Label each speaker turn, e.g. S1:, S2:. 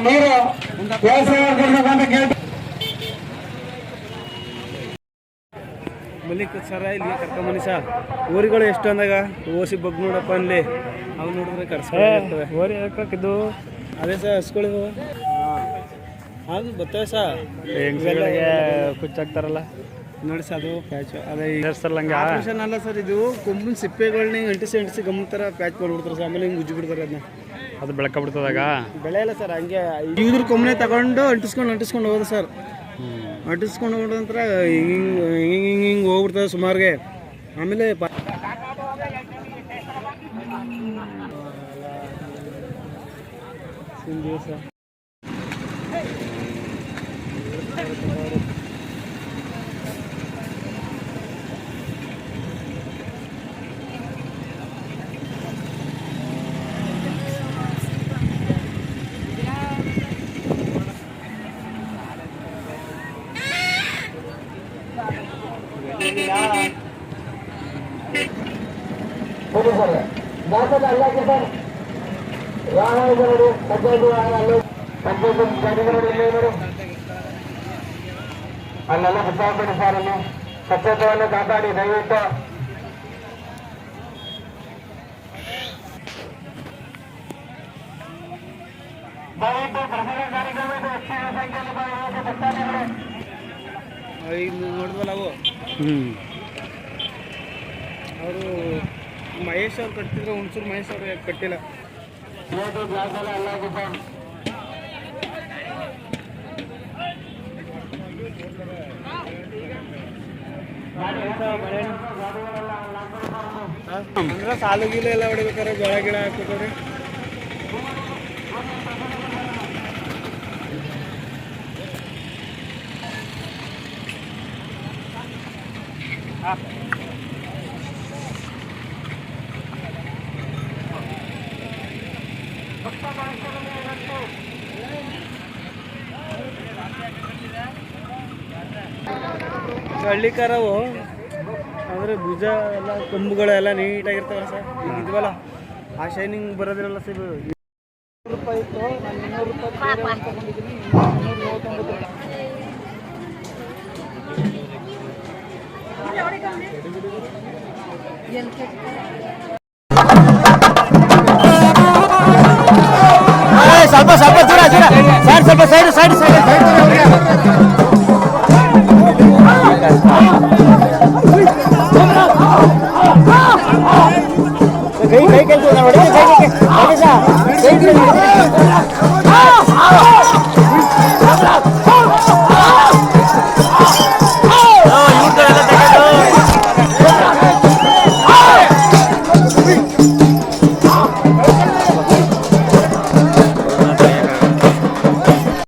S1: ನೀರು ಮಲ್ಲಿಕ್ ಸರ ಇಲ್ಲಿ ಕರ್ಕೊಂಬನ್ನಿ ಸರ್. ಊರಿಗಳು ಎಷ್ಟು ಅಂದಾಗ ಓಸಿ ಬಗ್ ನೋಡಪ್ಪ ಅಲ್ಲಿ ಅವು ನೋಡಿದ್ರೆ ಕರ್ಸ್ಕೊಳ್ತವೆ. ಓರಿ ಹಾಕಿದ್ದು ಅದೇ ಸರ್ ಹಸ್ಗಳಿವು ಅದು ಬರ್ತವೆ ಸರ್. ಹೆಂಗಗಳಿಗೆ ಕುಚ್ಚಾಕ್ತಾರಲ್ಲ ನೋಡಿ ಸರ್, ಅದು ಪ್ಯಾಚ್ ಅದೇ ಆಪರೇಷನ್ ಅಲ್ಲ ಸರ್. ಇದು ಕೊಂಬಿನ ಸಿಪ್ಪೆಗಳನ್ನ ಅಂಟಿಸಿ ಗಮನ ಪ್ಯಾಚ್ ಮಾಡಿಬಿಡ್ತಾರೆ ಸರ್. ಆಮೇಲೆ ಹಿಂಗೆ ಉಜ್ಜಿ ಬಿಡ್ತಾರೆ ಅದನ್ನ. ಅದು ಬೆಳಕ ಬಿಡ್ತದಾಗ ಬೆಳೆ ಇಲ್ಲ ಸರ್. ಹಂಗೆ ಇದ್ರ ಕೊಮ್ಮನೆ ತಗೊಂಡು ಅಂಟಿಸ್ಕೊಂಡು ಹೋಗೋದು ಸರ್. ಅಂಟಿಸ್ಕೊಂಡು ಹೋಗೋದ ನಂತರ ಹಿಂಗೆ ಹೋಗ್ಬಿಡ್ತದೆ ಸುಮಾರಿಗೆ. ಆಮೇಲೆ ಸರ್ ಅಲ್ಲೆಲ್ಲ ಬಿಸಾಕ್ಬೇಡಿ ಸರ್. ಅಲ್ಲಿ ಸ್ವಚ್ಛತೆಯನ್ನು ಕಾಪಾಡಿ ದಯವಿಟ್ಟು. ನೋಡಿದ್ವಲ್ಲ ಅವು ಅವರು ಮಹೇಶ್ ಅವ್ರು ಕಟ್ತಿದ್ರು. ಹುಣಸೂರು ಮಹೇಶ್ ಅವರು ಕಟ್ಟಿಲ್ಲ. ಅಂದ್ರೆ ಸಾಲು ಗೀಲು ಎಲ್ಲ ಹೊಡಿಬೇಕಾರೆ ಜೋಳ ಗಿಡ ಹಾಕ್ಬೇಕ್ರಿ. ಹಳ್ಳಿಕಾರವು ಅಂದರೆ ಭುಜ ಎಲ್ಲ ಕೊಂಬುಗಳೆಲ್ಲ ನೀಟಾಗಿರ್ತಾವಲ್ಲ ಸರ್. ಈಗ ಇದ್ವಲ್ಲ ಆ ಶೈನಿಂಗ್ ಬರೋದಿರಲ್ಲ ಸರ್. ₹200 ಇತ್ತು, ನಾನು ₹200 ತಗೊಂಡಿದ್ದೀನಿ. ಸ್ವಲ್ಪ ದೂರ ಸರ್, ಸ್ವಲ್ಪ ಸೈಡ್ ಕೈ